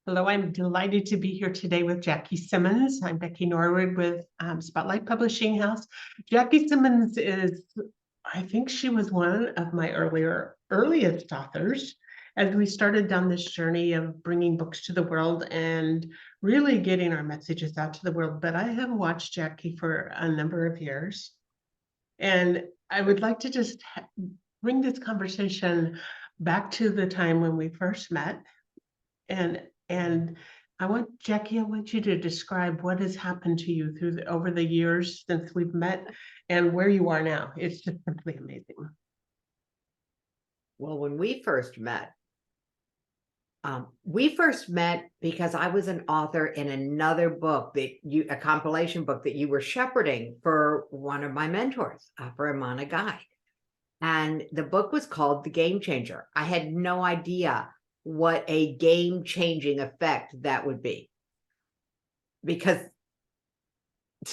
Hello, I'm delighted to be here today with Jackie Simmons. I'm Becky Norwood with Spotlight Publishing House. Jackie Simmons is, I think she was one of my earliest authors as we started down this journey of bringing books to the world and really getting our messages out to the world. But I have watched Jackie for a number of years, and I would like to just bring this conversation back to the time when we first met. And I want Jackie, I want you to describe what has happened to you over the years since we've met and where you are now. It's just simply amazing. Well, when we first met because I was an author in another book a compilation book that you were shepherding for one of my mentors, for Amana Guide. And the book was called The Game Changer. I had no idea what a game-changing effect that would be. Because,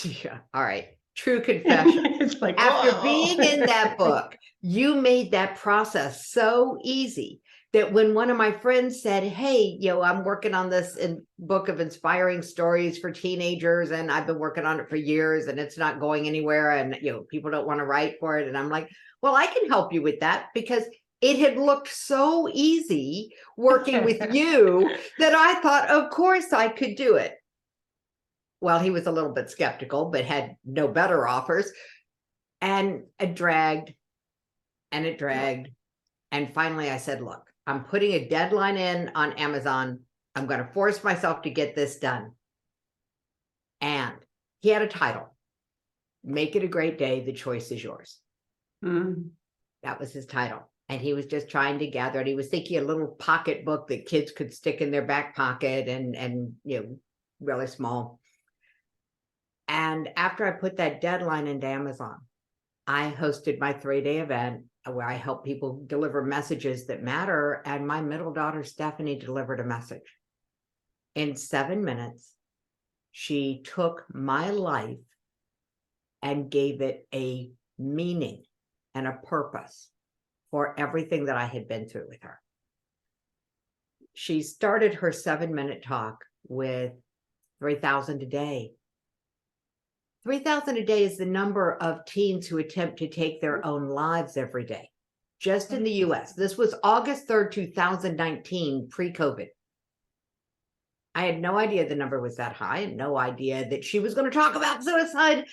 yeah, all right, true confession. It's like, after being in that book, you made that process so easy that when one of my friends said, hey, I'm working on this book of inspiring stories for teenagers, and I've been working on it for years and it's not going anywhere, and people don't want to write for it. And I'm like, well, I can help you with that, because it had looked so easy working with you that I thought, of course I could do it. Well, he was a little bit skeptical, but had no better offers. And it dragged and it dragged. And finally I said, look, I'm putting a deadline in on Amazon. I'm going to force myself to get this done. And he had a title: Make It a Great Day. The choice is yours. That was his title. And he was just trying to gather it. He was thinking a little pocket book that kids could stick in their back pocket and really small. And after I put that deadline into Amazon, I hosted my 3-day event where I help people deliver messages that matter. And my middle daughter, Stephanie, delivered a message. In 7 minutes, she took my life and gave it a meaning and a purpose for everything that I had been through with her. She started her 7-minute talk with 3,000 a day. 3,000 a day is the number of teens who attempt to take their own lives every day, just in the US. This was August 3rd, 2019, pre-COVID. I had no idea the number was that high, and no idea that she was going to talk about suicide.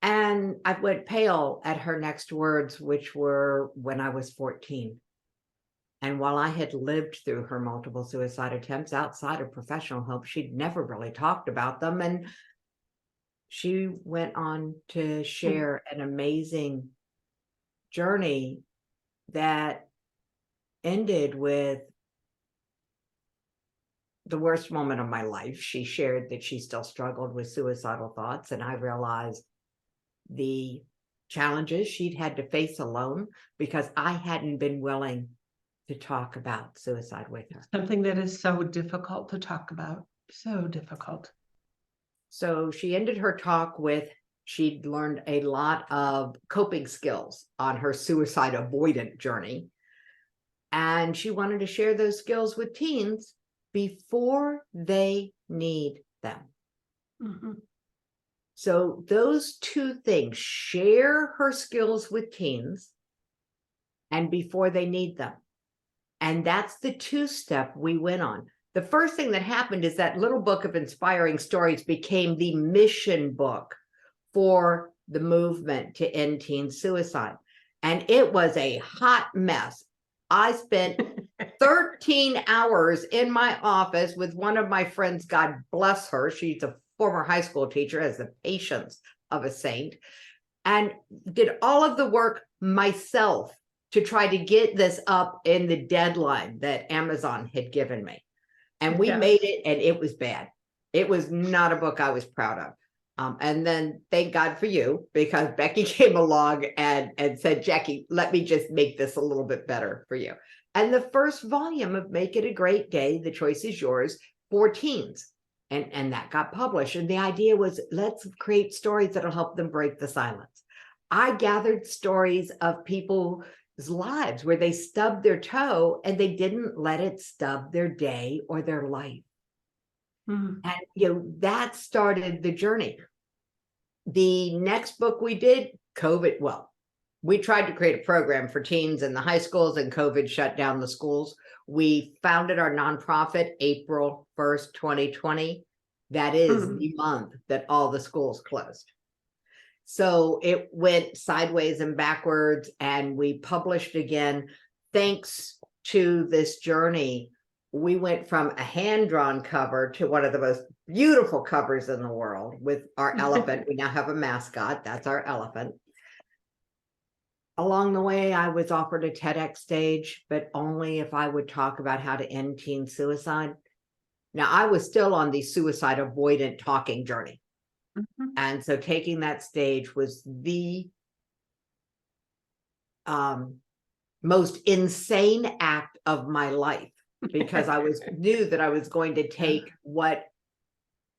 And I went pale at her next words, which were when I was 14. And while I had lived through her multiple suicide attempts outside of professional help, she'd never really talked about them. And she went on to share an amazing journey that ended with the worst moment of my life. She shared that she still struggled with suicidal thoughts, and I realized the challenges she'd had to face alone because I hadn't been willing to talk about suicide with her. Something that is so difficult to talk about, so difficult. So she ended her talk with, she'd learned a lot of coping skills on her suicide avoidant journey. And she wanted to share those skills with teens before they need them. So those two things, share her skills with teens and before they need them. And that's the 2-step we went on. The first thing that happened is that little book of inspiring stories became the mission book for the movement to end teen suicide. And it was a hot mess. I spent 13 hours in my office with one of my friends, God bless her. She's a former high school teacher, has the patience of a saint, and did all of the work myself to try to get this up in the deadline that Amazon had given me. And we made it, and it was bad. It was not a book I was proud of. And then thank God for you, because Becky came along and said, Jackie, let me just make this a little bit better for you. And the first volume of Make It a Great Day, The Choice is Yours, for teens. And that got published. And the idea was, let's create stories that'll help them break the silence. I gathered stories of people lives where they stubbed their toe and they didn't let it stub their day or their life. Mm. And that started the journey. The next book we did, COVID, well, we tried to create a program for teens in the high schools, and COVID shut down the schools. We founded our nonprofit April 1st, 2020. That is the month that all the schools closed. So it went sideways and backwards, and we published again. Thanks to this journey, we went from a hand-drawn cover to one of the most beautiful covers in the world with our elephant. We now have a mascot. That's our elephant. Along the way, I was offered a TEDx stage, but only if I would talk about how to end teen suicide. Now, I was still on the suicide avoidant talking journey. And so taking that stage was the most insane act of my life, because I knew that I was going to take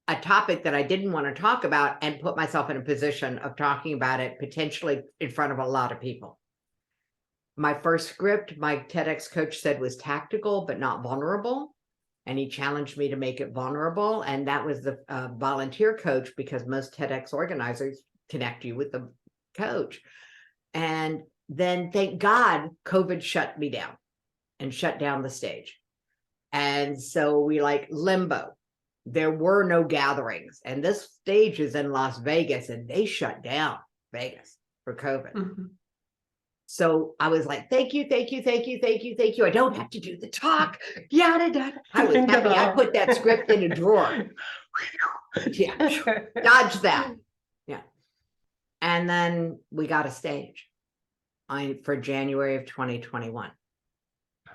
a topic that I didn't want to talk about and put myself in a position of talking about it potentially in front of a lot of people. My first script, my TEDx coach said, was tactical but not vulnerable. And he challenged me to make it vulnerable. And that was the volunteer coach, because most TEDx organizers connect you with the coach. And then, thank God, COVID shut me down and shut down the stage. And so we limbo. There were no gatherings. And this stage is in Las Vegas, and they shut down Vegas for COVID. So I was like, thank you, thank you, thank you, thank you, thank you. I don't have to do the talk. Yada. I was happy. I put that script in a drawer. Yeah, dodge that. Yeah. And then we got a stage for January of 2021.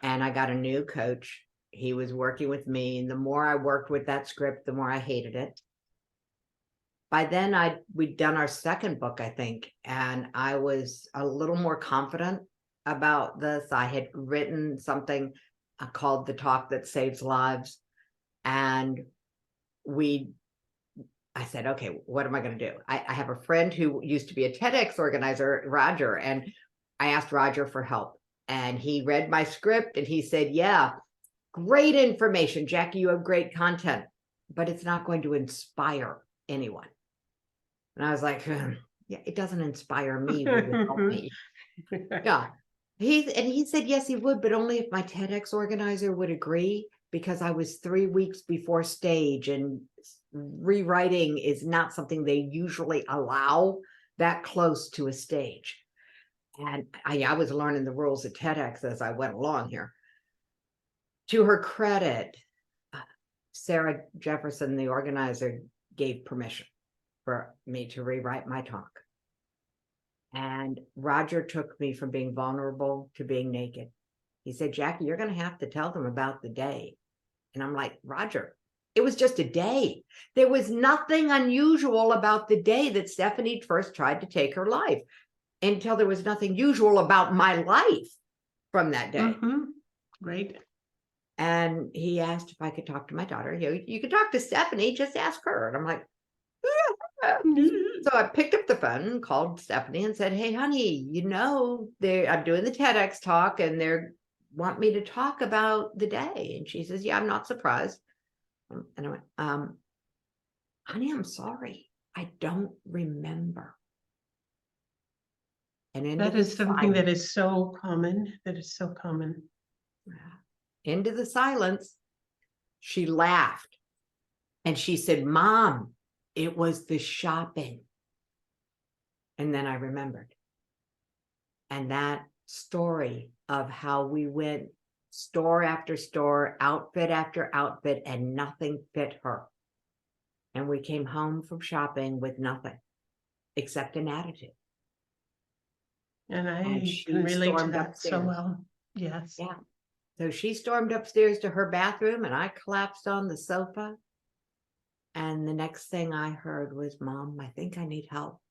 And I got a new coach. He was working with me. And the more I worked with that script, the more I hated it. By then, we'd done our second book, I think, and I was a little more confident about this. I had written something called The Talk That Saves Lives. And I said, okay, what am I going to do? I have a friend who used to be a TEDx organizer, Roger, and I asked Roger for help. And he read my script and he said, yeah, great information, Jackie, you have great content, but it's not going to inspire anyone. And I was like, yeah, it doesn't inspire me. Would it help me? Yeah. He said, yes, he would, but only if my TEDx organizer would agree, because I was 3 weeks before stage, and rewriting is not something they usually allow that close to a stage. And I was learning the rules of TEDx as I went along here. To her credit, Sarah Jefferson, the organizer, gave permission for me to rewrite my talk. And Roger took me from being vulnerable to being naked. He said, Jackie, you're going to have to tell them about the day. And I'm like, Roger, it was just a day. There was nothing unusual about the day that Stephanie first tried to take her life, until there was nothing usual about my life from that day. Right. And he asked if I could talk to my daughter. You could talk to Stephanie, just ask her. And I'm like, so I picked up the phone and called Stephanie and said, hey, honey, I'm doing the TEDx talk and they want me to talk about the day. And she says, yeah, I'm not surprised. And I went, honey, I'm sorry. I don't remember. And that is something that is so common. That is so common. Into the silence, she laughed and she said, Mom, it was the shopping. And then I remembered. And that story of how we went store after store, outfit after outfit, and nothing fit her. And we came home from shopping with nothing except an attitude. And I can relate to that upstairs. so well. Yes. Yeah. So she stormed upstairs to her bathroom and I collapsed on the sofa. And the next thing I heard was, Mom, I think I need help.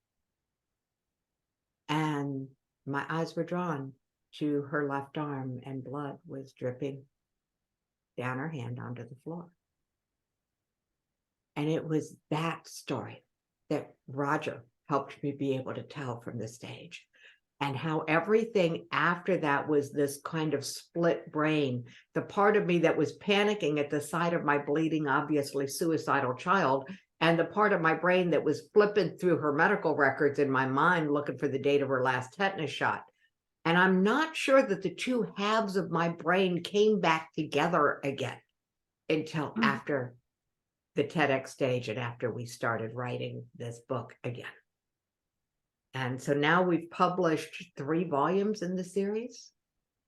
And my eyes were drawn to her left arm and blood was dripping down her hand onto the floor. And it was that story that Roger helped me be able to tell from the stage. and how everything after that was this kind of split brain. The part of me that was panicking at the sight of my bleeding, obviously suicidal child, and the part of my brain that was flipping through her medical records in my mind looking for the date of her last tetanus shot. And I'm not sure that the two halves of my brain came back together again until after the TEDx stage and after we started writing this book again. And so now we've published 3 volumes in the series,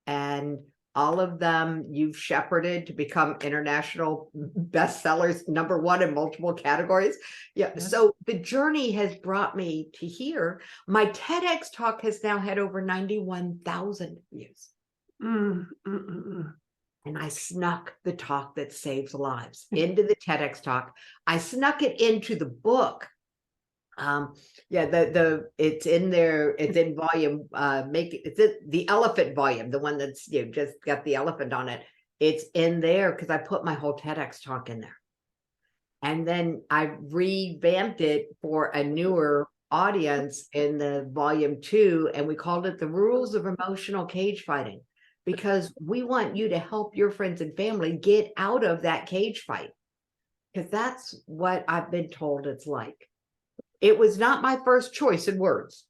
and all of them you've shepherded to become international bestsellers, #1 in multiple categories. Yeah. Yes. So the journey has brought me to here. My TEDx talk has now had over 91,000 views. And I snuck the talk that saves lives into the TEDx talk. I snuck it into the book. It's in there. It's in volume. It's in the elephant volume, the one that's just got the elephant on it. It's in there because I put my whole TEDx talk in there, and then I revamped it for a newer audience in the volume 2, and we called it "The Rules of Emotional Cage Fighting," because we want you to help your friends and family get out of that cage fight, because that's what I've been told it's like. It was not my first choice in words.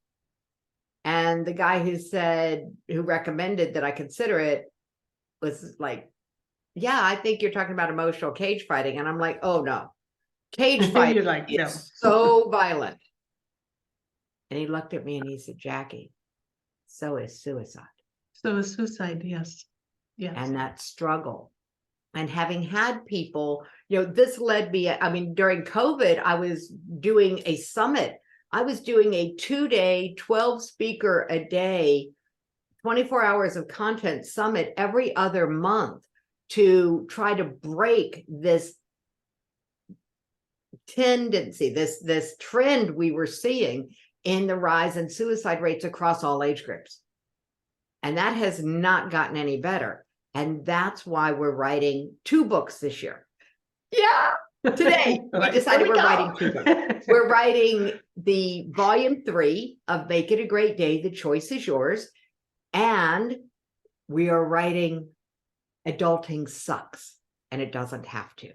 And the guy who recommended that I consider it was like, yeah, I think you're talking about emotional cage fighting. And I'm like, oh no, cage fighting You're like, no. is so violent. And he looked at me and he said, Jackie, so is suicide. So is suicide, yes. Yes. And that struggle. And having had people, this led me, during COVID, I was doing a summit. I was doing a 2-day, 12 speaker a day, 24 hours of content summit every other month to try to break this tendency, this trend we were seeing in the rise in suicide rates across all age groups. And that has not gotten any better. And that's why we're writing 2 books this year. Yeah. Today, we decided we're writing 2 books. We're writing the volume 3 of Make It a Great Day. The choice is yours. And we are writing Adulting Sucks, and it doesn't have to.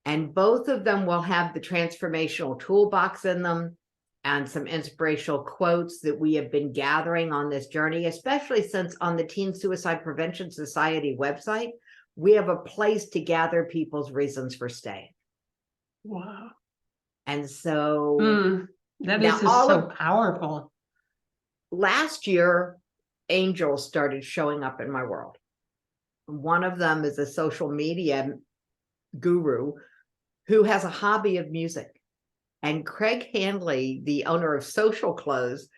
And both of them will have the transformational toolbox in them and some inspirational quotes that we have been gathering on this journey, especially since on the Teen Suicide Prevention Society website, we have a place to gather people's reasons for staying. Wow. And so that is just so powerful. Last year, angels started showing up in my world. One of them is a social media guru who has a hobby of music. And Craig Handley, the owner of Social Clothes,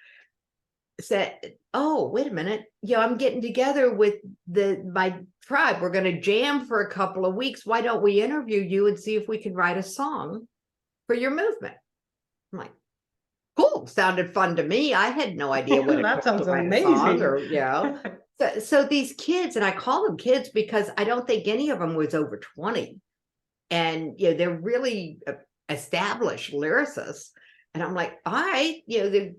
said, oh, wait a minute. I'm getting together with my tribe. We're going to jam for a couple of weeks. Why don't we interview you and see if we can write a song for your movement? I'm like, cool. Sounded fun to me. I had no idea what that sounds amazing. So these kids, and I call them kids because I don't think any of them was over 20. And they're really established lyricists. And I'm like, all right, they're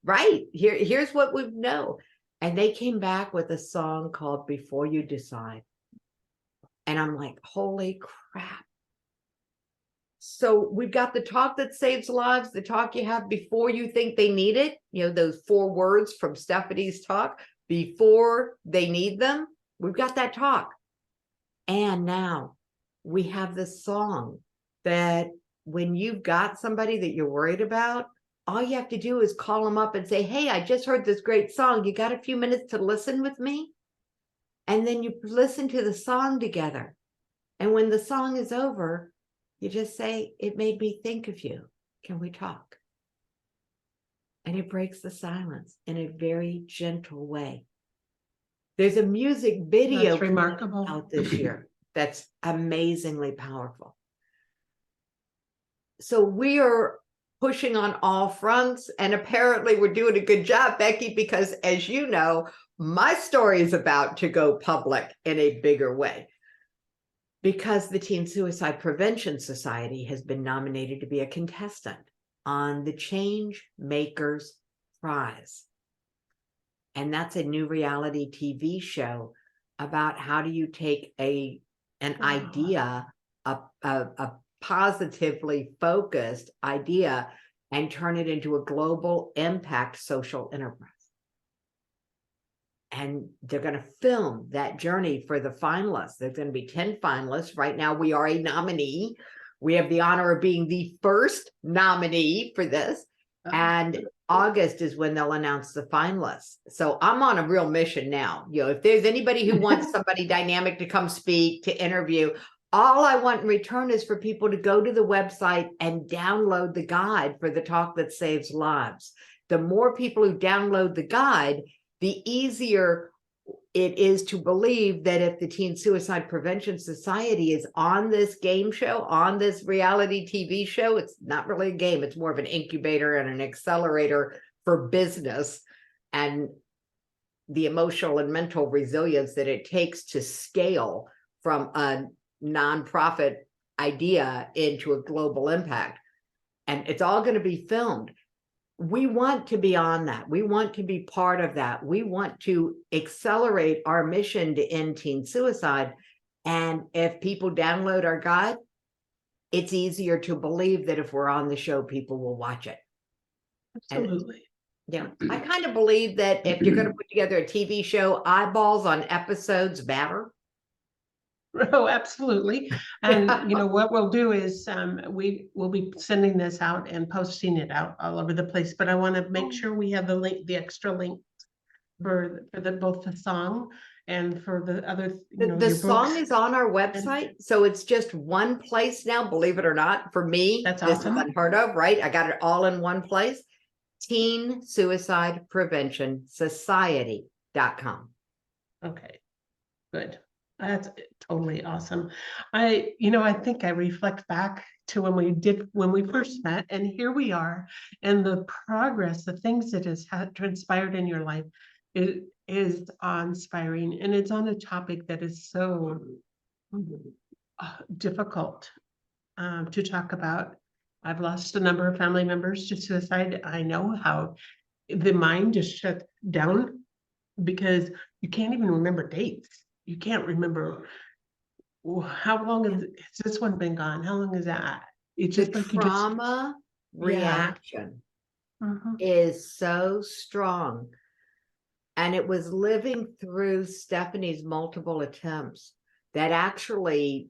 right. Here's what we know. And they came back with a song called Before You Decide. And I'm like, holy crap. So we've got the talk that saves lives, the talk you have before you think they need it. Those 4 words from Stephanie's talk, before they need them. We've got that talk. And now we have this song that when you've got somebody that you're worried about, all you have to do is call them up and say, hey, I just heard this great song. You got a few minutes to listen with me? And then you listen to the song together. And when the song is over, you just say, it made me think of you. Can we talk? And it breaks the silence in a very gentle way. There's a music video that's remarkable out this year that's amazingly powerful. So we are pushing on all fronts, and apparently we're doing a good job, Becky, because as you know, my story is about to go public in a bigger way because the Teen Suicide Prevention Society has been nominated to be a contestant on the Change Makers Prize. And that's a new reality TV show about how do you take an idea, a positively focused idea, and turn it into a global impact social enterprise. And they're going to film that journey for the finalists. There's going to be 10 finalists. Right now, we are a nominee. We have the honor of being the first nominee for this. And August is when they'll announce the finalists. So I'm on a real mission now. You know, if there's anybody who wants somebody dynamic to come speak, to interview, all I want in return is for people to go to the website and download the guide for the Talk That Saves Lives. The more people who download the guide, the easier it is to believe that if the Teen Suicide Prevention Society is on this game show, on this reality TV show, it's not really a game, it's more of an incubator and an accelerator for business and the emotional and mental resilience that it takes to scale from a nonprofit idea into a global impact. And it's all going to be filmed. We want to be on that. We want to be part of that. We want to accelerate our mission to end teen suicide. And if people download our guide, it's easier to believe that if we're on the show, people will watch it. Absolutely. And, I kind of believe that if you're going to put together a TV show, eyeballs on episodes matter. Oh, absolutely. And you know what we'll do is we will be sending this out and posting it out all over the place. But I want to make sure we have the link, the extra link for both the song and for the other. The song is on our website, so it's just one place now. Believe it or not, for me, that's this awesome. is unheard of, right? I got it all in one place. Teen Suicide Prevention Society.com. Okay, good. That's totally awesome. I think I reflect back to when we first met, and here we are, and the progress, the things that has transpired in your life is awe-inspiring, and it's on a topic that is so difficult to talk about. I've lost a number of family members to suicide. I know how the mind just shuts down because you can't even remember dates. You can't remember how long has this one been gone? How long is that? It's just the like trauma reaction is so strong. And it was living through Stephanie's multiple attempts that actually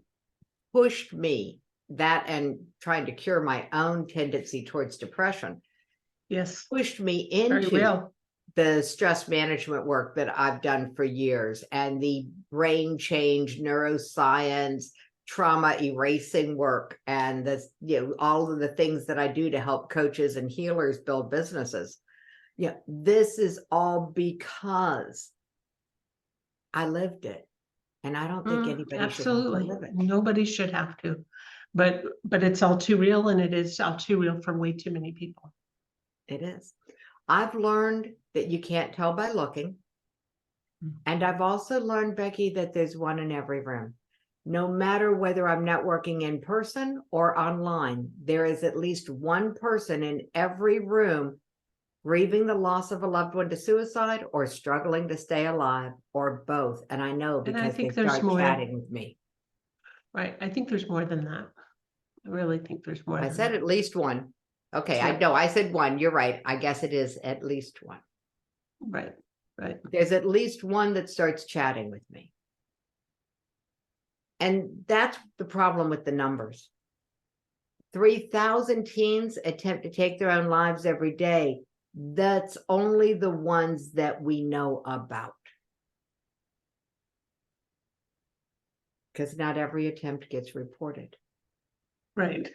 pushed me, that and trying to cure my own tendency towards depression. Yes. Pushed me into the stress management work that I've done for years and the brain change, neuroscience, trauma erasing work, and this, all of the things that I do to help coaches and healers build businesses. This is all because I lived it. And I don't think anybody should have to live it. Nobody should have to, but it's all too real, and it is all too real for way too many people. It is. I've learned that you can't tell by looking. And I've also learned, Becky, that there's one in every room. No matter whether I'm networking in person or online, there is at least one person in every room grieving the loss of a loved one to suicide or struggling to stay alive, or both. And I know because they start chatting with me. Right. I think there's more than that. I really think there's more. I said at least one. Okay, I know I said one. You're right. I guess it is at least one. Right. There's at least one that starts chatting with me. And that's the problem with the numbers. 3,000 teens attempt to take their own lives every day. That's only the ones that we know about. Because not every attempt gets reported. Right.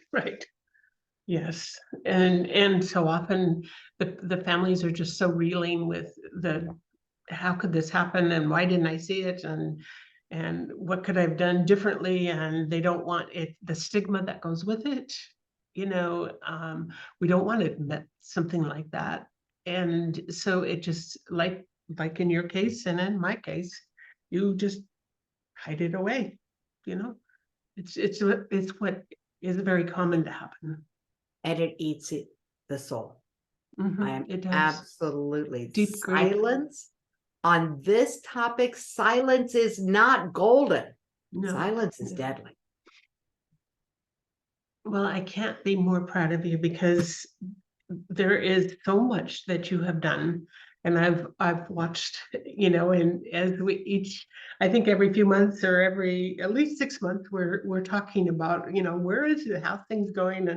Yes. And so often the families are just so reeling with how could this happen, and why didn't I see it, and what could I have done differently, and they don't want it, the stigma that goes with it. We don't want to admit something like that. And so it just like in your case and in my case, you just hide it away. It's what is very common to happen. And it eats the soul. I am it does. absolutely Deep silence on this topic, silence is not golden. No, Silence is no. deadly. Well, I can't be more proud of you because there is so much that you have done. And I've watched, and as we each, I think every few months or every at least 6 months, we're talking about, where is it, how things going,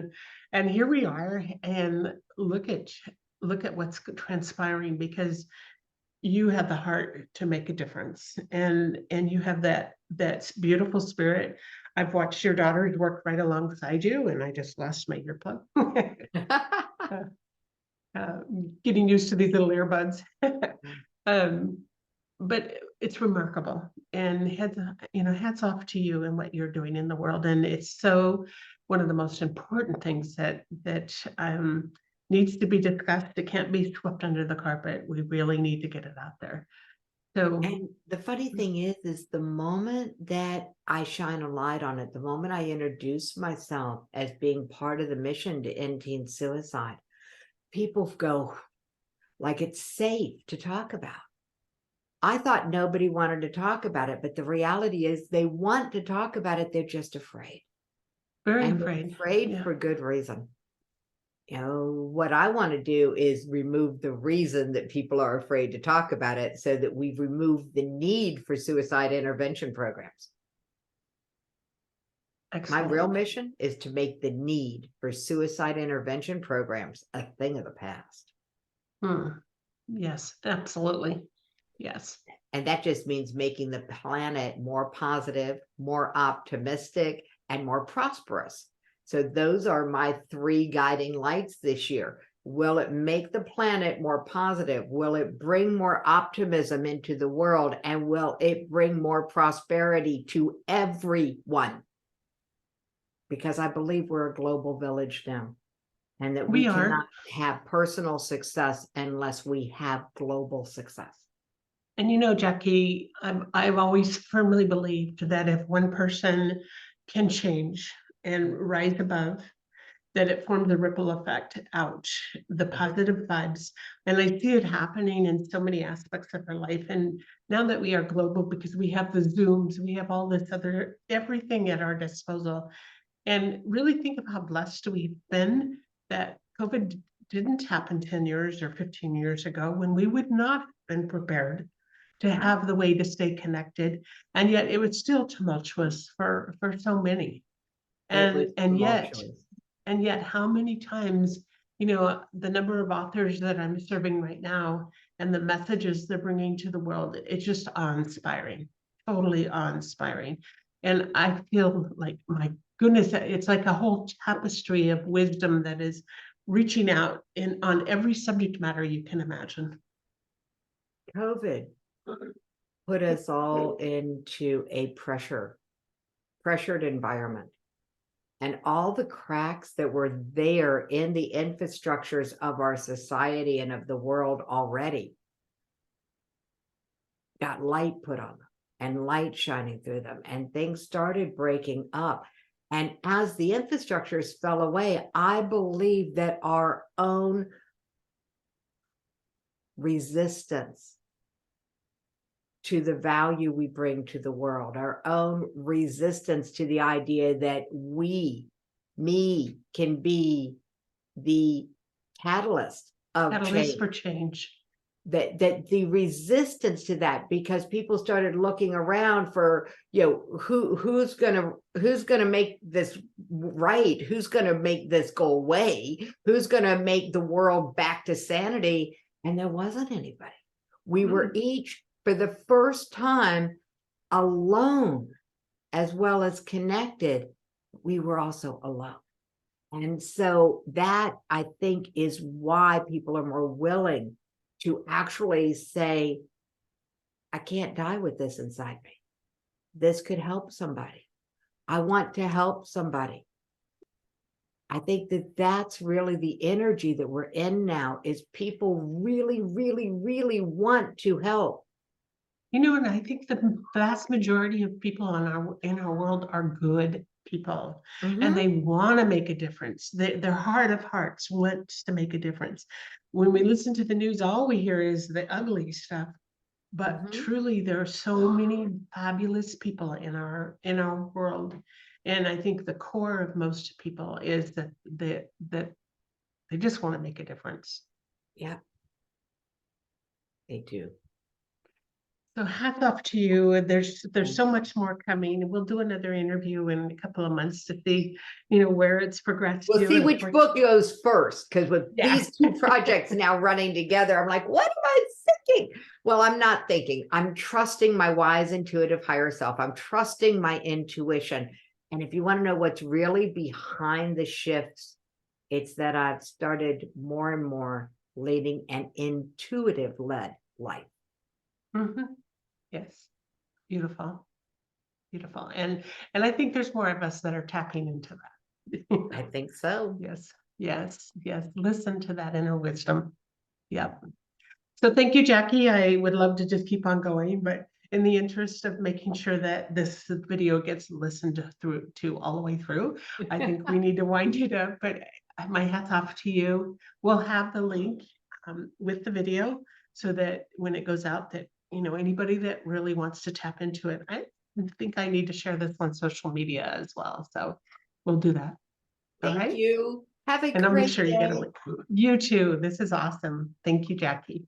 and here we are, and look at what's transpiring, because you have the heart to make a difference, and you have that beautiful spirit. I've watched your daughters work right alongside you, and I just lost my earplug. uh, Getting used to these little earbuds. um, but it's remarkable, and hats off to you and what you're doing in the world. And it's so one of the most important things that needs to be discussed. It can't be swept under the carpet. We really need to get it out there. So, And the funny thing is the moment that I shine a light on it, the moment I introduce myself as being part of the mission to end teen suicide, people go like it's safe to talk about. I thought nobody wanted to talk about it, but the reality is they want to talk about it. They're just afraid. very And they're afraid. afraid Yeah. for good reason. What I want to do is remove the reason that people are afraid to talk about it, so that we've removed the need for suicide intervention programs. Excellent. My real mission is to make the need for suicide intervention programs a thing of the past. Yes, absolutely. Yes. And that just means making the planet more positive, more optimistic, and more prosperous. So those are my 3 guiding lights this year. Will it make the planet more positive? Will it bring more optimism into the world? And will it bring more prosperity to everyone? Because I believe we're a global village now, and that we We are. cannot have personal success unless we have global success. And Jackie, I've always firmly believed that if one person can change and rise above, that it forms a ripple effect out, the positive vibes. And I see it happening in so many aspects of our life. And now that we are global, because we have the Zooms, we have all this other, everything at our disposal. And really think of how blessed we've been that COVID didn't happen 10 years or 15 years ago, when we would not have been prepared to have the way to stay connected. And yet it was still tumultuous for so many. And yet how many times, the number of authors that I'm serving right now and the messages they're bringing to the world, it's just awe-inspiring, totally awe-inspiring. And I feel like, my goodness, it's like a whole tapestry of wisdom that is reaching out on every subject matter you can imagine. COVID put us all into a pressured environment. And all the cracks that were there in the infrastructures of our society and of the world already got light put on them, and light shining through them, and things started breaking up. And as the infrastructures fell away, I believe that our own resistance to the value we bring to the world, our own resistance to the idea that me can be the catalyst of change. For change. That the resistance to that, because people started looking around for, who's gonna make this right, who's gonna make this go away, who's gonna make the world back to sanity, and there wasn't anybody. We were each, for the first time, alone as well as connected. We were also alone. And so that, I think, is why people are more willing to actually say, I can't die with this inside me. This could help somebody. I want to help somebody. I think that that's really the energy that we're in now, is people really, really, really want to help. And I think the vast majority of people in our world are good people, and they want to make a difference. Their heart of hearts wants to make a difference. When we listen to the news, all we hear is the ugly stuff. But Mhm. truly, there are so many fabulous people in our world. And I think the core of most people is that they just want to make a difference. Yeah, they do. So hats off to you. There's Thank so much more coming. We'll do another interview in a couple of months to see, where it's progressed We'll to. see And of which course, book goes first, because with yeah. these two projects now running together, I'm like, what am I thinking? Well, I'm not thinking. I'm trusting my wise, intuitive higher self. I'm trusting my intuition. And if you want to know what's really behind the shifts, it's that I've started more and more leading an intuitive led life. Mhm. Yes, beautiful, beautiful. And I think there's more of us that are tapping into that. I think so. Yes, yes, yes. Listen to that inner wisdom. Yep. So thank you, Jackie. I would love to just keep on going, but in the interest of making sure that this video gets listened through to all the way through, I think we need to wind it up. But my hat's off to you. We'll have the link with the video so that when it goes out, that anybody that really wants to tap into it. I think I need to share this on social media as well. So we'll do that. All Thank right. you. Have a And I'll make great sure you get a day. link. You too. This is awesome. Thank you, Jackie.